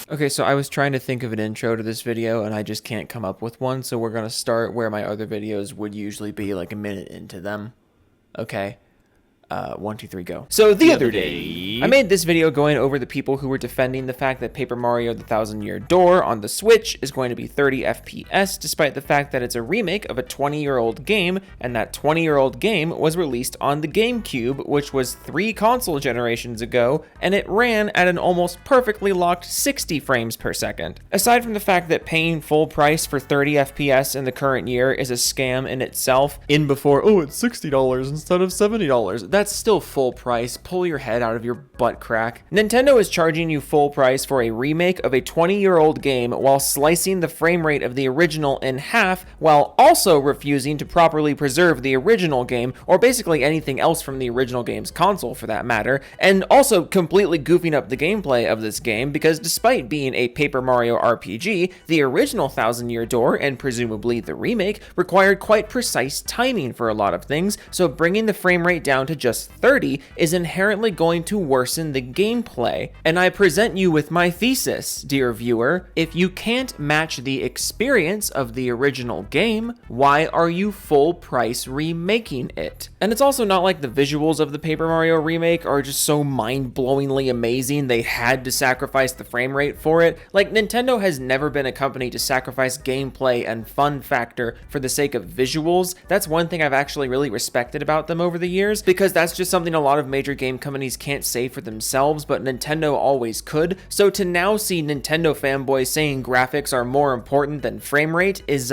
Okay, so I was trying to think of an intro to this video and I just can't come up with one, so we're gonna start where my other videos would usually be, like a minute into them. Okay. 1, 2, 3, go. So the other day, I made this video going over the people who were defending the fact that Paper Mario the Thousand Year Door on the Switch is going to be 30 FPS, despite the fact that it's a remake of a 20-year-old game, and that 20-year-old game was released on the GameCube, which was 3 console generations ago, and it ran at an almost perfectly locked 60 frames per second. Aside from the fact that paying full price for 30 FPS in the current year is a scam in itself, in before, oh, it's $60 instead of $70, that's still full price. Pull your head out of your butt crack. Nintendo is charging you full price for a remake of a 20-year-old game while slicing the frame rate of the original in half, while also refusing to properly preserve the original game, or basically anything else from the original game's console for that matter, and also completely goofing up the gameplay of this game because despite being a Paper Mario RPG, the original Thousand Year Door, and presumably the remake, required quite precise timing for a lot of things, so bringing the frame rate down to just 30 is inherently going to worsen the gameplay. And I present you with my thesis, dear viewer. If you can't match the experience of the original game, why are you full price remaking it? And it's also not like the visuals of the Paper Mario remake are just so mind-blowingly amazing they had to sacrifice the frame rate for it. Like, Nintendo has never been a company to sacrifice gameplay and fun factor for the sake of visuals. That's one thing I've actually really respected about them over the years, because that's just something a lot of major game companies can't say for themselves, but Nintendo always could. So to now see Nintendo fanboys saying graphics are more important than frame rate is,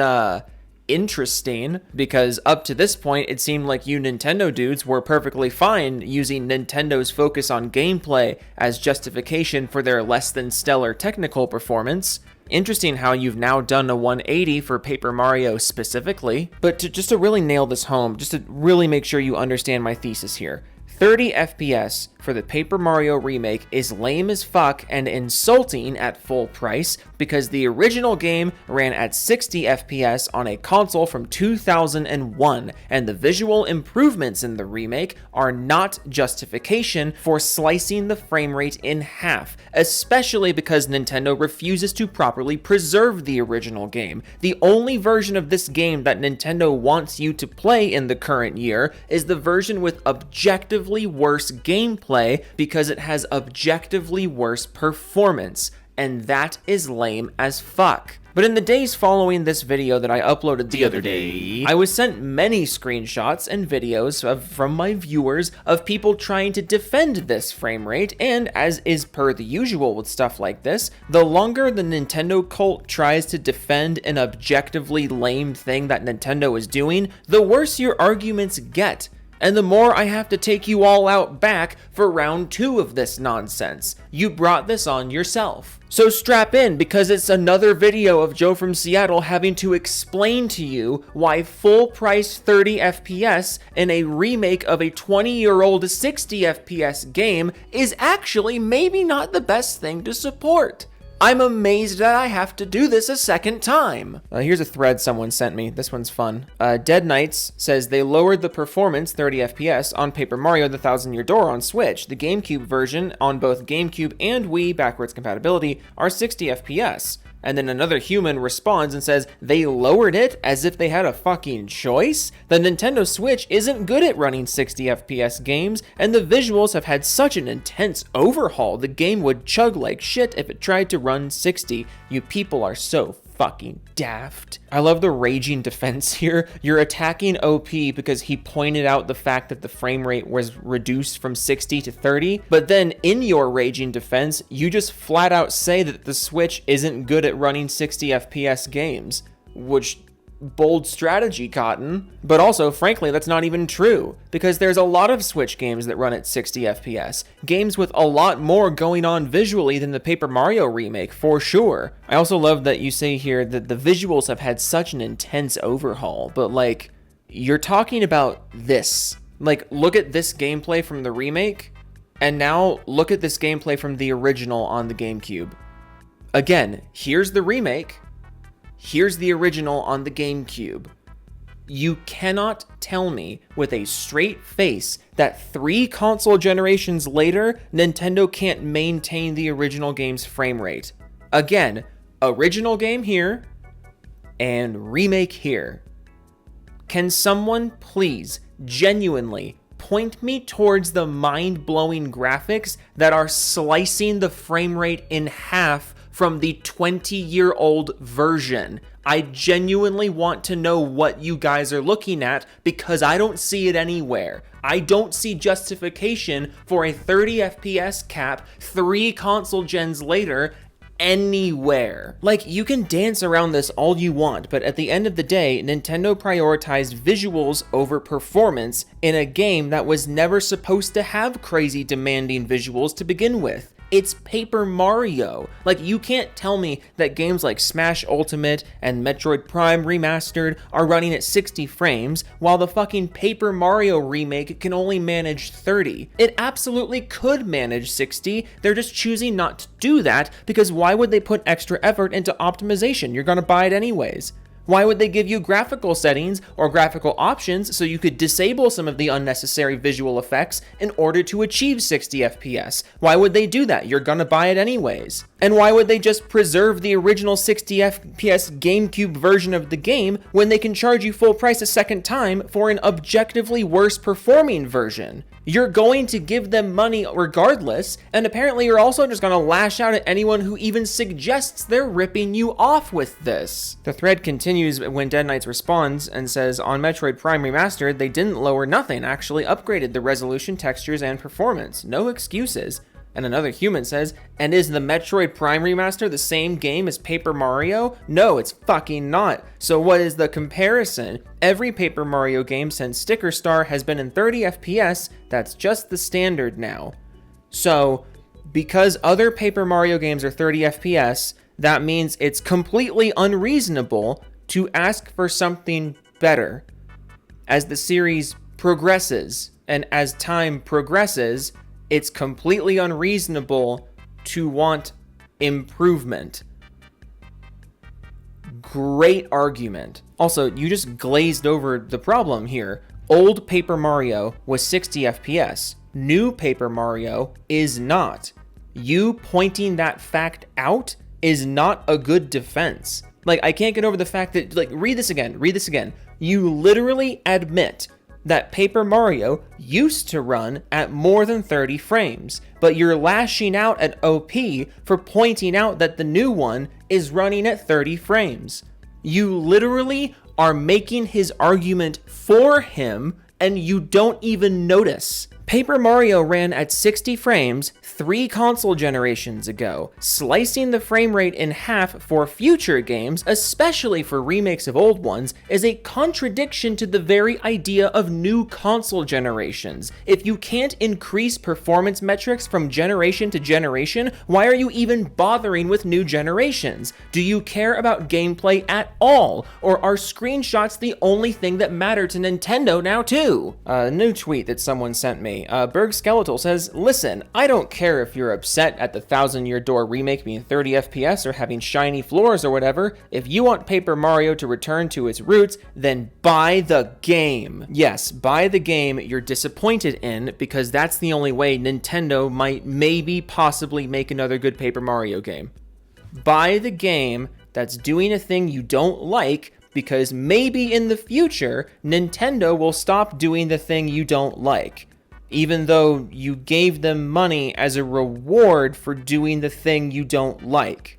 interesting, because up to this point, it seemed like you Nintendo dudes were perfectly fine using Nintendo's focus on gameplay as justification for their less than stellar technical performance. Interesting how you've now done a 180 for Paper Mario specifically. But just to really nail this home, just to really make sure you understand my thesis here, 30 FPS for the Paper Mario remake is lame as fuck and insulting at full price because the original game ran at 60 FPS on a console from 2001, and the visual improvements in the remake are not justification for slicing the frame rate in half, especially because Nintendo refuses to properly preserve the original game. The only version of this game that Nintendo wants you to play in the current year is the version with objectively worse gameplay because it has objectively worse performance, and that is lame as fuck. But in the days following this video that I uploaded the other day, I was sent many screenshots and videos from my viewers of people trying to defend this frame rate, and as is per the usual with stuff like this, the longer the Nintendo cult tries to defend an objectively lame thing that Nintendo is doing, the worse your arguments get. And the more I have to take you all out back for round 2 of this nonsense. You brought this on yourself. So strap in, because it's another video of Joe from Seattle having to explain to you why full price 30 FPS in a remake of a 20-year-old 60 FPS game is actually maybe not the best thing to support. I'm amazed that I have to do this a second time. Here's a thread someone sent me. This one's fun. Dead Knights says they lowered the performance 30 FPS on Paper Mario the Thousand Year Door on Switch. The GameCube version on both GameCube and Wii backwards compatibility are 60 FPS. And then another human responds and says they lowered it as if they had a fucking choice? The Nintendo Switch isn't good at running 60 FPS games, and the visuals have had such an intense overhaul the game would chug like shit if it tried to run 60. You people are so fucking daft. I love the raging defense here. You're attacking OP because he pointed out the fact that the frame rate was reduced from 60 to 30, but then in your raging defense, you just flat out say that the Switch isn't good at running 60 FPS games, which bold strategy, Cotton. But also, frankly, that's not even true, because there's a lot of Switch games that run at 60 FPS, games with a lot more going on visually than the Paper Mario remake, for sure. I also love that you say here that the visuals have had such an intense overhaul, but like, you're talking about this. Like, look at this gameplay from the remake, and now look at this gameplay from the original on the GameCube. Again, here's the remake, here's the original on the GameCube. You cannot tell me with a straight face that 3 console generations later, Nintendo can't maintain the original game's frame rate. Again, original game here and remake here. Can someone please genuinely point me towards the mind-blowing graphics that are slicing the frame rate in half from the 20-year-old version? I genuinely want to know what you guys are looking at, because I don't see it anywhere. I don't see justification for a 30 FPS cap 3 console gens later anywhere. Like, you can dance around this all you want, but at the end of the day, Nintendo prioritized visuals over performance in a game that was never supposed to have crazy demanding visuals to begin with. It's Paper Mario. Like, you can't tell me that games like Smash Ultimate and Metroid Prime Remastered are running at 60 frames, while the fucking Paper Mario remake can only manage 30. It absolutely could manage 60, they're just choosing not to do that, because why would they put extra effort into optimization? You're gonna buy it anyways. Why would they give you graphical settings or graphical options so you could disable some of the unnecessary visual effects in order to achieve 60 FPS? Why would they do that? You're gonna buy it anyways. And why would they just preserve the original 60 FPS GameCube version of the game when they can charge you full price a second time for an objectively worse performing version? You're going to give them money regardless, and apparently you're also just gonna lash out at anyone who even suggests they're ripping you off with this. The thread continues when Dead Knights responds and says, on Metroid Prime Remastered, they didn't lower nothing, actually upgraded the resolution, textures, and performance. No excuses. And another human says, and is the Metroid Prime Remaster the same game as Paper Mario? No, it's fucking not. So what is the comparison? Every Paper Mario game since Sticker Star has been in 30 FPS, that's just the standard now. So, because other Paper Mario games are 30 FPS, that means it's completely unreasonable to ask for something better. As the series progresses, and as time progresses, it's completely unreasonable to want improvement. Great argument. Also, you just glazed over the problem here. Old Paper Mario was 60 FPS. New Paper Mario is not. You pointing that fact out is not a good defense. Like, I can't get over the fact that, like, read this again. You literally admit that Paper Mario used to run at more than 30 frames, but you're lashing out at OP for pointing out that the new one is running at 30 frames. You literally are making his argument for him, and you don't even notice. Paper Mario ran at 60 frames 3 console generations ago. Slicing the frame rate in half for future games, especially for remakes of old ones, is a contradiction to the very idea of new console generations. If you can't increase performance metrics from generation to generation, why are you even bothering with new generations? Do you care about gameplay at all? Or are screenshots the only thing that matter to Nintendo now too? A new tweet that someone sent me. Berg Skeletal says, listen, I don't care if you're upset at the Thousand Year Door remake being 30 FPS or having shiny floors or whatever. If you want Paper Mario to return to its roots, then buy the game. Yes, buy the game you're disappointed in, because that's the only way Nintendo might maybe possibly make another good Paper Mario game. Buy the game that's doing a thing you don't like, because maybe in the future, Nintendo will stop doing the thing you don't like, even though you gave them money as a reward for doing the thing you don't like.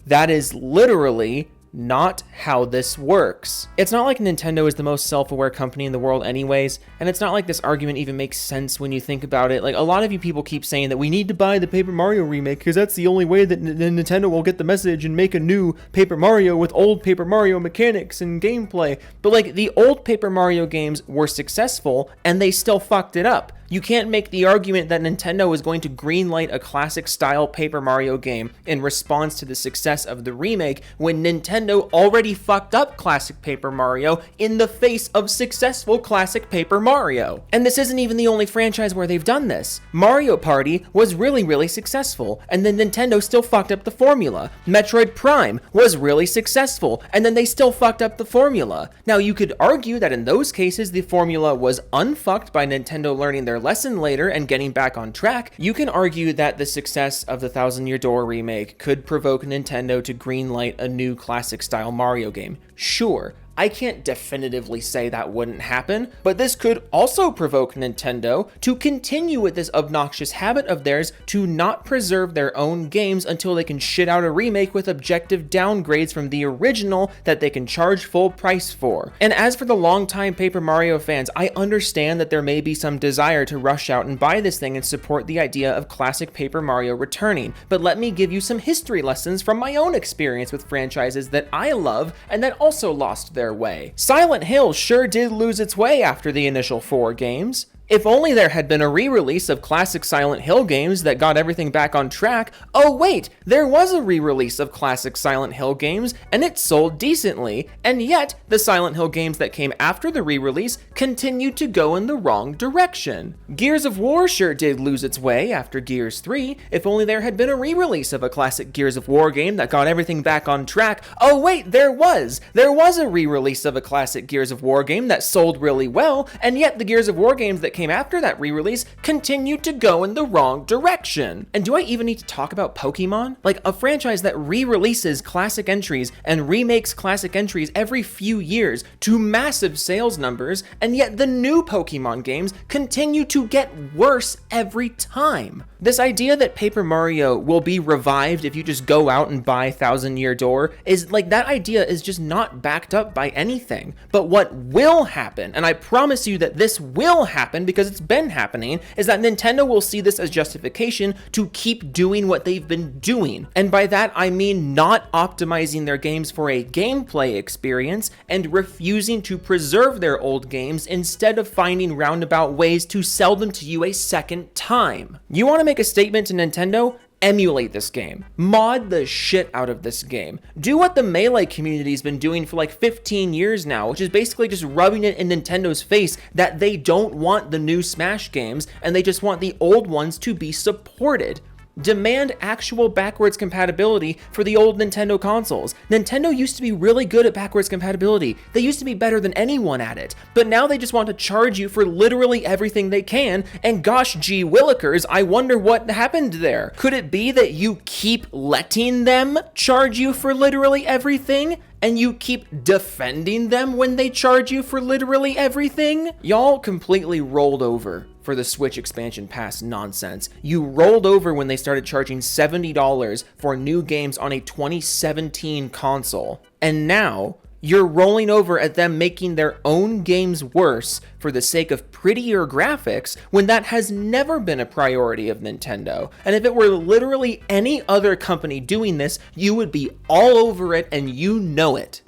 That is literally not how this works. It's not like Nintendo is the most self-aware company in the world anyways, and it's not like this argument even makes sense when you think about it. Like, a lot of you people keep saying that we need to buy the Paper Mario remake because that's the only way that Nintendo will get the message and make a new Paper Mario with old Paper Mario mechanics and gameplay. But like, the old Paper Mario games were successful and they still fucked it up. You can't make the argument that Nintendo is going to greenlight a classic style Paper Mario game in response to the success of the remake when Nintendo Nintendo already fucked up classic Paper Mario in the face of successful classic Paper Mario. And this isn't even the only franchise where they've done this. Mario Party was really successful, and then Nintendo still fucked up the formula. Metroid Prime was really successful, and then they still fucked up the formula. Now, you could argue that in those cases, the formula was unfucked by Nintendo learning their lesson later and getting back on track. You can argue that the success of the Thousand Year Door remake could provoke Nintendo to greenlight a new classic-style Mario game. Sure, I can't definitively say that wouldn't happen, but this could also provoke Nintendo to continue with this obnoxious habit of theirs to not preserve their own games until they can shit out a remake with objective downgrades from the original that they can charge full price for. And as for the longtime Paper Mario fans, I understand that there may be some desire to rush out and buy this thing and support the idea of classic Paper Mario returning, but let me give you some history lessons from my own experience with franchises that I love and that also lost their way. Silent Hill sure did lose its way after the initial 4 games. If only there had been a re-release of classic Silent Hill games that got everything back on track. Oh wait, there was a re-release of classic Silent Hill games, and it sold decently, and yet the Silent Hill games that came after the re-release continued to go in the wrong direction. Gears of War sure did lose its way after Gears 3. If only there had been a re-release of a classic Gears of War game that got everything back on track. Oh wait, there was a re-release of a classic Gears of War game that sold really well, and yet the Gears of War games that came after that re-release continued to go in the wrong direction. And do I even need to talk about Pokemon? Like, a franchise that re-releases classic entries and remakes classic entries every few years to massive sales numbers, and yet the new Pokemon games continue to get worse every time. This idea that Paper Mario will be revived if you just go out and buy Thousand Year Door is like, that idea is just not backed up by anything. But what will happen, and I promise you that this will happen because it's been happening, is that Nintendo will see this as justification to keep doing what they've been doing. And by that, I mean not optimizing their games for a gameplay experience and refusing to preserve their old games instead of finding roundabout ways to sell them to you a second time. You want to make a statement to Nintendo? Emulate this game. Mod the shit out of this game. Do what the Melee community's been doing for like 15 years now, which is basically just rubbing it in Nintendo's face that they don't want the new Smash games and they just want the old ones to be supported. Demand actual backwards compatibility for the old Nintendo consoles. Nintendo used to be really good at backwards compatibility. They used to be better than anyone at it. But now they just want to charge you for literally everything they can, and gosh gee willikers, I wonder what happened there. Could it be that you keep letting them charge you for literally everything? And you keep defending them when they charge you for literally everything? Y'all completely rolled over for the Switch expansion pass nonsense. You rolled over when they started charging $70 for new games on a 2017 console. And now, you're rolling over at them making their own games worse for the sake of prettier graphics when that has never been a priority of Nintendo. And if it were literally any other company doing this, you would be all over it and you know it.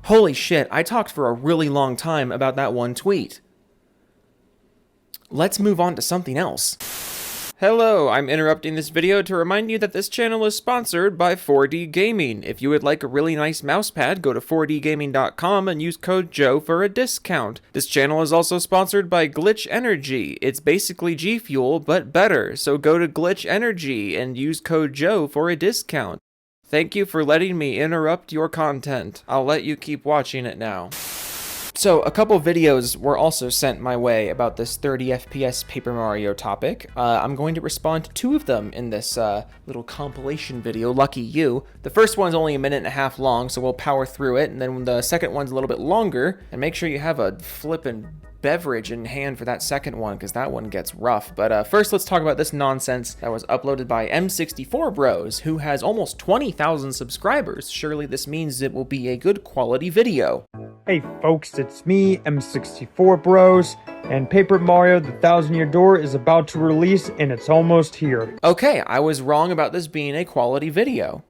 Holy shit, I talked for a really long time about that one tweet. Let's move on to something else. Hello, I'm interrupting this video to remind you that this channel is sponsored by 4D Gaming. If you would like a really nice mousepad, go to 4dgaming.com and use code Joe for a discount. This channel is also sponsored by Glitch Energy. It's basically G Fuel, but better, so go to Glitch Energy and use code Joe for a discount. Thank you for letting me interrupt your content. I'll let you keep watching it now. So, a couple videos were also sent my way about this 30 FPS Paper Mario topic. I'm going to respond to 2 of them in this little compilation video, lucky you. The first one's only a minute and a half long, so we'll power through it, and then the second one's a little bit longer, and make sure you have a flippin' beverage in hand for that second one, because that one gets rough. But first, let's talk about this nonsense that was uploaded by M64 Bros, who has almost 20,000 subscribers. Surely this means it will be a good quality video. Hey folks, it's me, M64 Bros, and Paper Mario The Thousand Year Door is about to release and it's almost here. Okay, I was wrong about this being a quality video.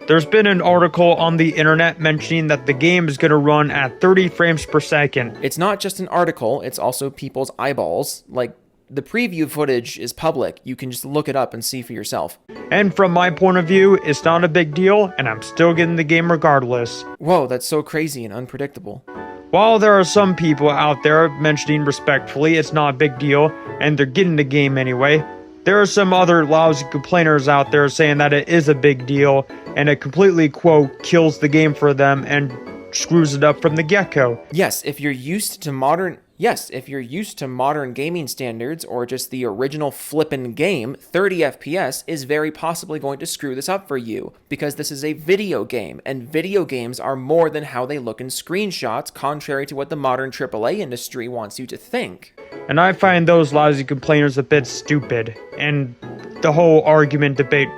There's been an article on the internet mentioning that the game is going to run at 30 frames per second. It's not just an article, it's also people's eyeballs. Like, the preview footage is public. You can just look it up and see for yourself. And from my point of view, it's not a big deal, and I'm still getting the game regardless. Whoa, that's so crazy and unpredictable. While there are some people out there mentioning respectfully it's not a big deal, and they're getting the game anyway, there are some other lousy complainers out there saying that it is a big deal, and it completely, quote, kills the game for them and screws it up from the get-go. Yes, if you're used to modern gaming standards or just the original flippin' game, 30 FPS is very possibly going to screw this up for you, because this is a video game, and video games are more than how they look in screenshots, contrary to what the modern AAA industry wants you to think. And I find those lousy complainers a bit stupid, and the whole argument debate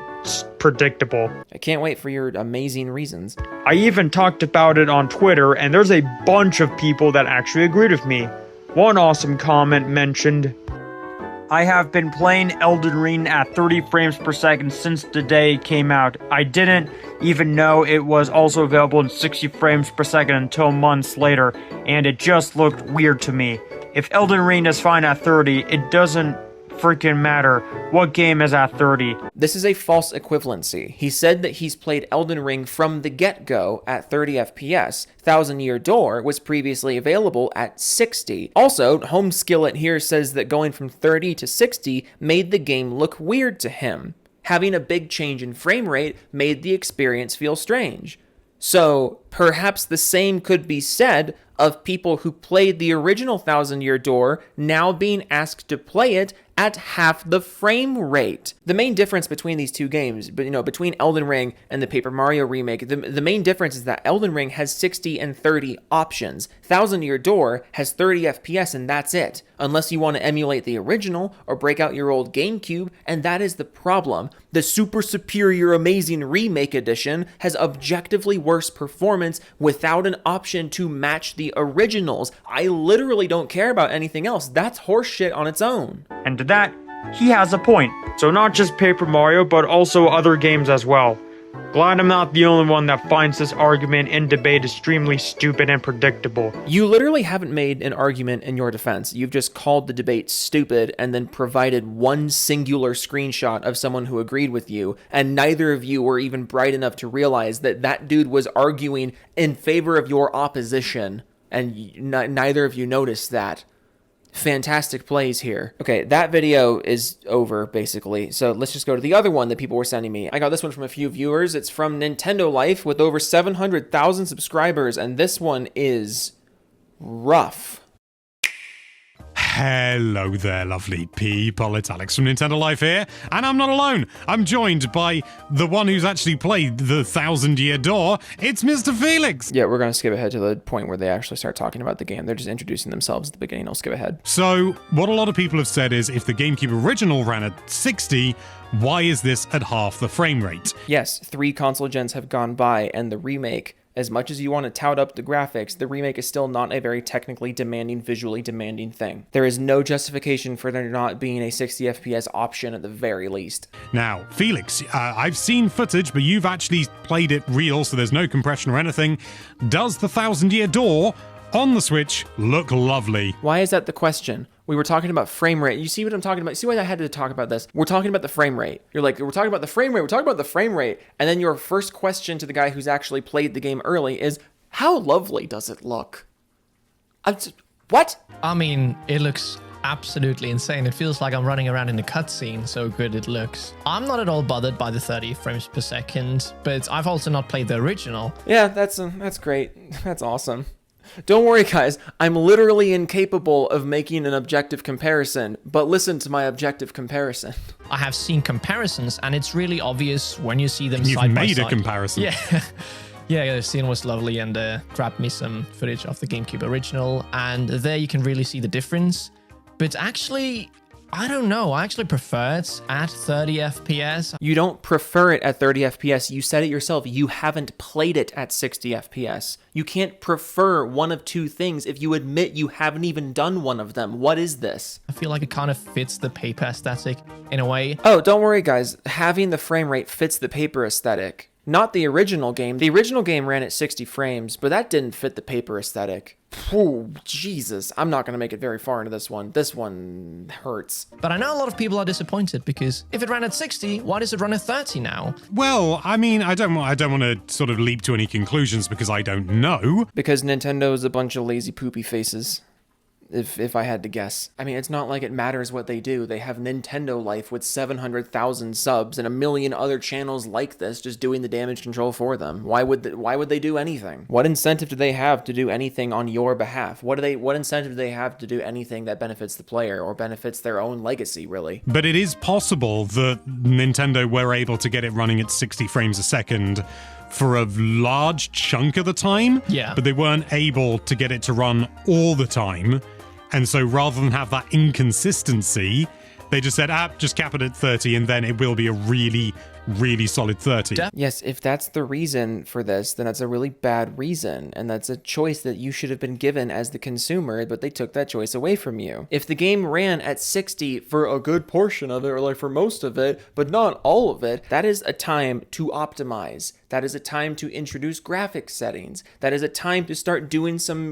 predictable. I can't wait for your amazing reasons. I even talked about it on Twitter, and there's a bunch of people that actually agreed with me. One awesome comment mentioned, I have been playing Elden Ring at 30 frames per second since the day it came out. I didn't even know it was also available in 60 frames per second until months later, and it just looked weird to me. If Elden Ring is fine at 30, it doesn't freaking matter what game is at 30. This is a false equivalency. He said that he's played Elden Ring from the get-go at 30 FPS. Thousand Year Door was previously available at 60. Also, Home Skillet here says that going from 30 to 60 made the game look weird to him. Having a big change in frame rate made the experience feel strange. So, perhaps the same could be said of people who played the original Thousand Year Door now being asked to play it at half the frame rate. The main difference between these two games, between Elden Ring and the Paper Mario remake, the main difference is that Elden Ring has 60 and 30 options. Thousand Year Door has 30 FPS and that's it, unless you want to emulate the original or break out your old GameCube, and that is the problem. The super superior amazing remake edition has objectively worse performance without an option to match the originals. I literally don't care about anything else. That's horseshit on its own. And to that, he has a point. So not just Paper Mario, but also other games as well. Glad I'm not the only one that finds this argument and debate extremely stupid and predictable. You literally haven't made an argument in your defense. You've just called the debate stupid and then provided one singular screenshot of someone who agreed with you, and neither of you were even bright enough to realize that that dude was arguing in favor of your opposition, and neither of you noticed that. Fantastic plays here. Okay, that video is over, basically. So let's just go to the other one that people were sending me. I got this one from a few viewers. It's from NintendoLife with over 700,000 subscribers, and this one is rough. Hello there, lovely people. It's Alex from NintendoLife here, and I'm not alone. I'm joined by the one who's actually played the Thousand Year Door. It's Mr. Felix. Yeah, we're going to skip ahead to the point where they actually start talking about the game. They're just introducing themselves at the beginning. I'll skip ahead. So, what a lot of people have said is, if the GameCube original ran at 60, why is this at half the frame rate? Yes, 3 console gens have gone by, and the remake, as much as you want to tout up the graphics, the remake is still not a very technically demanding, visually demanding thing. There is no justification for there not being a 60 FPS option at the very least. Now, Felix, I've seen footage, but you've actually played it real, so there's no compression or anything. Does the Thousand Year Door on the Switch look lovely? Why is that the question? We were talking about frame rate. You see what I'm talking about? See why I had to talk about this? We're talking about the frame rate. You're like, we're talking about the frame rate. We're talking about the frame rate. And then your first question to the guy who's actually played the game early is, how lovely does it look? What? I mean, it looks absolutely insane. It feels like I'm running around in a cutscene, so good it looks. I'm not at all bothered by the 30 frames per second, but I've also not played the original. Yeah, that's great. That's awesome. Don't worry, guys. I'm literally incapable of making an objective comparison, but listen to my objective comparison. I have seen comparisons, and it's really obvious when you see them side by side. You've made a comparison. Yeah. Yeah, the scene was lovely, and grabbed me some footage of the GameCube original, and there you can really see the difference. But actually, I don't know. I actually prefer it at 30 FPS. You don't prefer it at 30 FPS. You said it yourself. You haven't played it at 60 FPS. You can't prefer one of two things if you admit you haven't even done one of them. What is this? I feel like it kind of fits the paper aesthetic in a way. Oh, don't worry, guys. Having the frame rate fits the paper aesthetic. Not the original game. The original game ran at 60 frames, but that didn't fit the paper aesthetic. Oh, Jesus. I'm not going to make it very far into this one. This one hurts. But I know a lot of people are disappointed because if it ran at 60, why does it run at 30 now? Well, I mean, I don't want to sort of leap to any conclusions because I don't know. Because Nintendo is a bunch of lazy poopy faces. If I had to guess. I mean, it's not like it matters what they do. They have NintendoLife with 700,000 subs and a million other channels like this just doing the damage control for them. Why would they do anything? What incentive do they have to do anything on your behalf? What incentive do they have to do anything that benefits the player or benefits their own legacy, really? But it is possible that Nintendo were able to get it running at 60 frames a second for a large chunk of the time. Yeah. But they weren't able to get it to run all the time. And so rather than have that inconsistency, they just said, just cap it at 30 and then it will be a really, really solid 30. Yes, if that's the reason for this, then that's a really bad reason, and that's a choice that you should have been given as the consumer, but they took that choice away from you. If the game ran at 60 for a good portion of it, or like for most of it, but not all of it, that is a time to optimize. That is a time to introduce graphics settings. That is a time to start doing some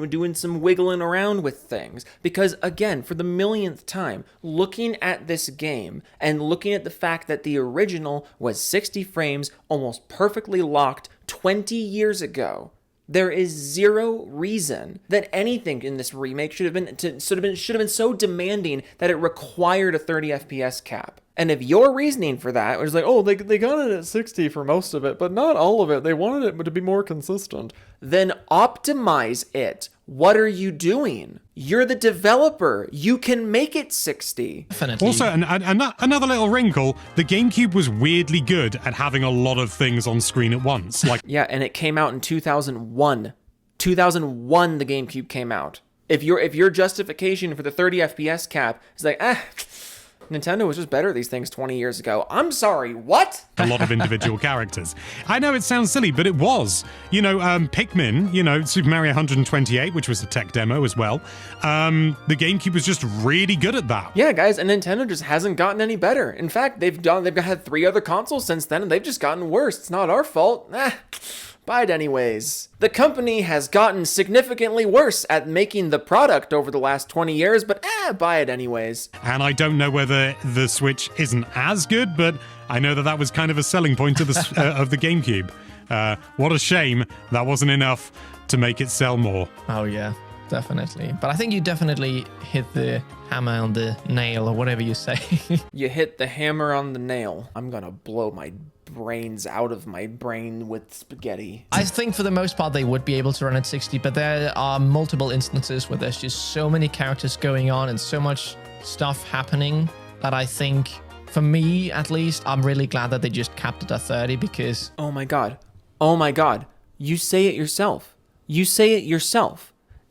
wiggling around with things. Because again, for the millionth time, looking at this game and looking at the fact that the original was 60 frames, almost perfectly locked 20 years ago, there is zero reason that anything in this remake should have been so demanding that it required a 30 FPS cap. And if your reasoning for that was like, oh, they got it at 60 for most of it, but not all of it, they wanted it to be more consistent, then optimize it. What are you doing? You're the developer. You can make it 60. Definitely. Also, another little wrinkle, the GameCube was weirdly good at having a lot of things on screen at once. Like, Yeah, and it came out in 2001. 2001, the GameCube came out. If your justification for the 30 FPS cap is like, Nintendo was just better at these things 20 years ago. I'm sorry, what? a lot of individual characters. I know it sounds silly, but it was. Pikmin, Super Mario 128, which was a tech demo as well. The GameCube was just really good at that. Yeah, guys, and Nintendo just hasn't gotten any better. In fact, they've had 3 other consoles since then, and they've just gotten worse. It's not our fault. Buy it anyways. The company has gotten significantly worse at making the product over the last 20 years, but buy it anyways. And I don't know whether the Switch isn't as good, but I know that was kind of a selling point of the of the GameCube. What a shame that wasn't enough to make it sell more. Oh yeah, definitely. But I think you definitely hit the hammer on the nail, or whatever you say. You hit the hammer on the nail. I'm gonna blow my brains out of my brain with spaghetti. I think for the most part they would be able to run at 60, but there are multiple instances where there's just so many characters going on and so much stuff happening that I think, for me at least, I'm really glad that they just capped it at 30 because... Oh my god. You say it yourself.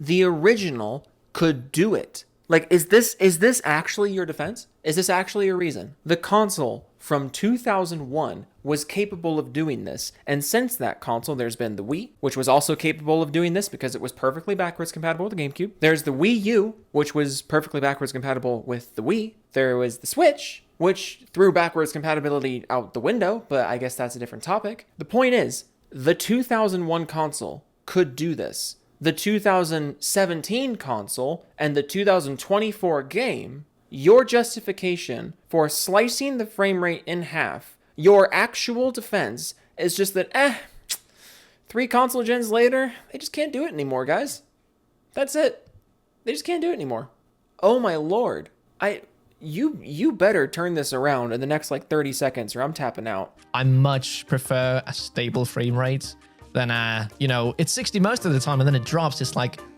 The original could do it. Like, is this actually your defense? Is this actually a reason? The console from 2001 was capable of doing this, and since that console, there's been the Wii, which was also capable of doing this because it was perfectly backwards compatible with the GameCube. There's the Wii U, which was perfectly backwards compatible with the Wii. There was the Switch, which threw backwards compatibility out the window, but I guess that's a different topic. The point is, the 2001 console could do this. The 2017 console and the 2024 game, your justification for slicing the frame rate in half, your actual defense is just that, 3 console gens later, they just can't do it anymore, guys. That's it. They just can't do it anymore. Oh my lord. You better turn this around in the next 30 seconds or I'm tapping out. I much prefer a stable frame rate than it's 60 most of the time and then it drops. It's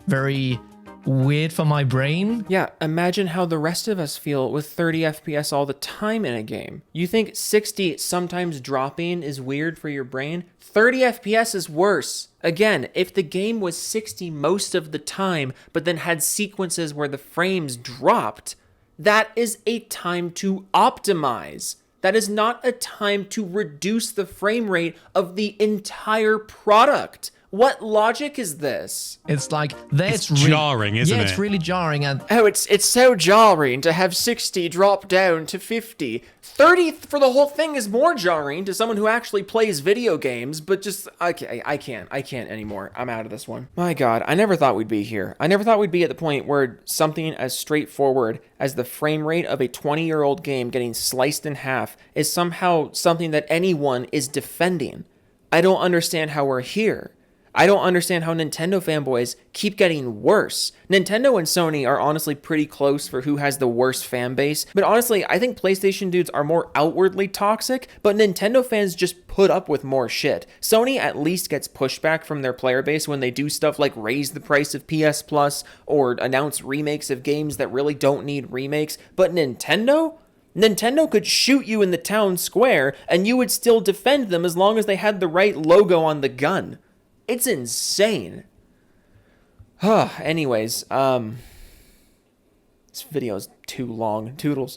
very weird for my brain. Yeah, imagine how the rest of us feel with 30 FPS all the time in a game. You think 60 sometimes dropping is weird for your brain? 30 FPS is worse. Again, if the game was 60 most of the time, but then had sequences where the frames dropped, that is a time to optimize. That is not a time to reduce the frame rate of the entire product. What logic is this? It's like that's jarring, isn't yeah, it? it's really jarring. And Oh, it's so jarring to have 60 drop down to 50. 30 for the whole thing is more jarring to someone who actually plays video games, but just, okay, I can't anymore. I'm out of this one. My God, I never thought we'd be here. I never thought we'd be at the point where something as straightforward as the frame rate of a 20-year-old game getting sliced in half is somehow something that anyone is defending. I don't understand how we're here. I don't understand how Nintendo fanboys keep getting worse. Nintendo and Sony are honestly pretty close for who has the worst fan base, but honestly, I think PlayStation dudes are more outwardly toxic, but Nintendo fans just put up with more shit. Sony at least gets pushback from their player base when they do stuff like raise the price of PS Plus or announce remakes of games that really don't need remakes, but Nintendo could shoot you in the town square and you would still defend them as long as they had the right logo on the gun. It's insane. Anyways, this video is too long. Toodles.